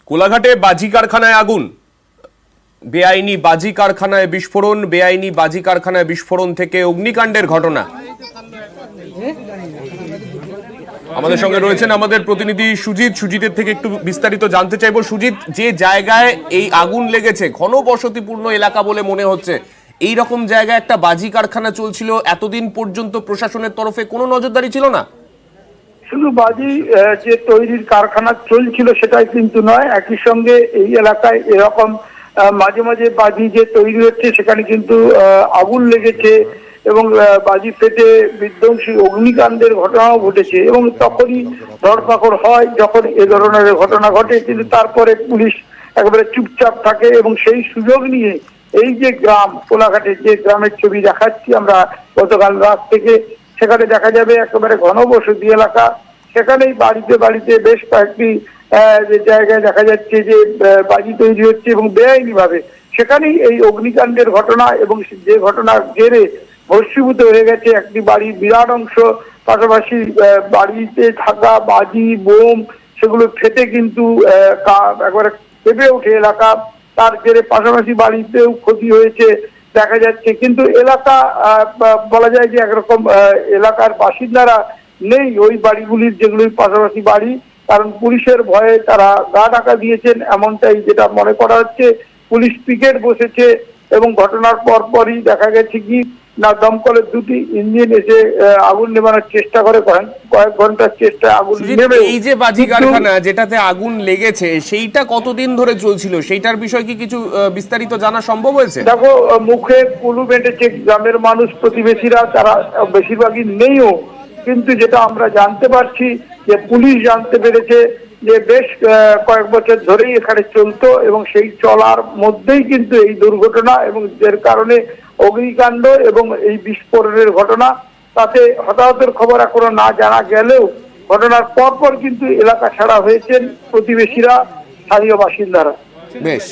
কোলাঘাটে বাজি কারখানায় আগুন, বেআইনি বাজি কারখানায় বিস্ফোরণ, বেআইনি বাজি কারখানায় বিস্ফোরণ থেকে অগ্নিকাণ্ডের ঘটনা। আমাদের সঙ্গে রয়েছেন আমাদের প্রতিনিধি সুজিত। সুজিতের থেকে একটু বিস্তারিত জানতে চাইবো। সুজিত, যে জায়গায় এই আগুন লেগেছে ঘনবসতিপূর্ণ এলাকা বলে মনে হচ্ছে, এই রকম জায়গায় একটা বাজি কারখানা চলছিল, এতদিন পর্যন্ত প্রশাসনের তরফে কোনো নজরদারি ছিল না? শুধু বাজি যে তৈরির কারখানা চলছিল সেটাই কিন্তু নয়, একই সঙ্গে এই এলাকায় এরকম মাঝে মাঝে বাজি যে তৈরি হচ্ছে সেখানে কিন্তু আগুন লেগেছে এবং বাজি ফেটে বিধ্বংসী অগ্নিকাণ্ডের ঘটনাও ঘটেছে এবং তখনই ধরপাকড় হয় যখন এ ধরনের ঘটনা ঘটে। কিন্তু তারপরে পুলিশ একেবারে চুপচাপ থাকে এবং সেই সুযোগ নিয়ে এই যে গ্রাম কোলাঘাটের যে গ্রামের ছবি দেখাচ্ছি আমরা গতকাল রাত থেকে, সেখানে দেখা যাবে একেবারে ঘনবসতি এলাকা। সেখানেই বাড়িতে বাড়িতে বেশ কয়েকটি জায়গায় দেখা যাচ্ছে যে বাজি তৈরি হচ্ছে এবং বেআইনি ভাবে সেখানেই এই অগ্নিকাণ্ডের ঘটনা এবং যে ঘটনার জেরে ভস্মীভূত হয়ে গেছে একটি বাড়ির বিরাট অংশ, পাশাপাশি বাড়িতে থাকা বাজি বোম সেগুলো ফেটে কিন্তু একবারে কেঁপে ওঠে এলাকা। তার জেরে পাশাপাশি বাড়িতেও ক্ষতি হয়েছে দেখা যাচ্ছে। কিন্তু এলাকা বলা যায় যে একরকম এলাকার বাসিন্দারা নেই ওই বাড়িগুলির যেগুলির পাশাপাশি বাড়ি, কারণ পুলিশের ভয়ে তারা গা ঢাকা দিয়েছেন এমনটাই যেটা মনে করা হচ্ছে। পুলিশ পিকেট বসেছে এবং ঘটনার পরপরই দেখা গেছে কি না দমকলের দুটি ইঞ্জিন এসে আগুন নেভানোর চেষ্টা করে, কয়েক ঘন্টার চেষ্টা আগুন নেবে। এই যে বাজি কারখানা যেটাতে আগুন লেগেছে সেইটা কতদিন ধরে চলছিল, সেইটার বিষয় কি কিছু বিস্তারিত জানা সম্ভব হয়েছে? দেখো, মুখে কুলু বেঁধেছে গ্রামের মানুষ, প্রতিবেশীরা, তারা বেশিরভাগই নেইও। কিন্তু যেটা আমরা জানতে পারছি যে পুলিশ জানতে পেরেছে যে বেশ কয়েক বছর ধরেই এখানে চলতো এবং সেই চলার মধ্যেই কিন্তু এই দুর্ঘটনা এবং এর কারণে অগ্নিকাণ্ড এবং এই বিস্ফোরণের ঘটনা। তাতে হতাহতের খবর এখনো না জানা গেলেও ঘটনার পরপর কিন্তু এলাকা ছাড়া হয়েছেন প্রতিবেশীরা, স্থানীয় বাসিন্দারা। বেশ।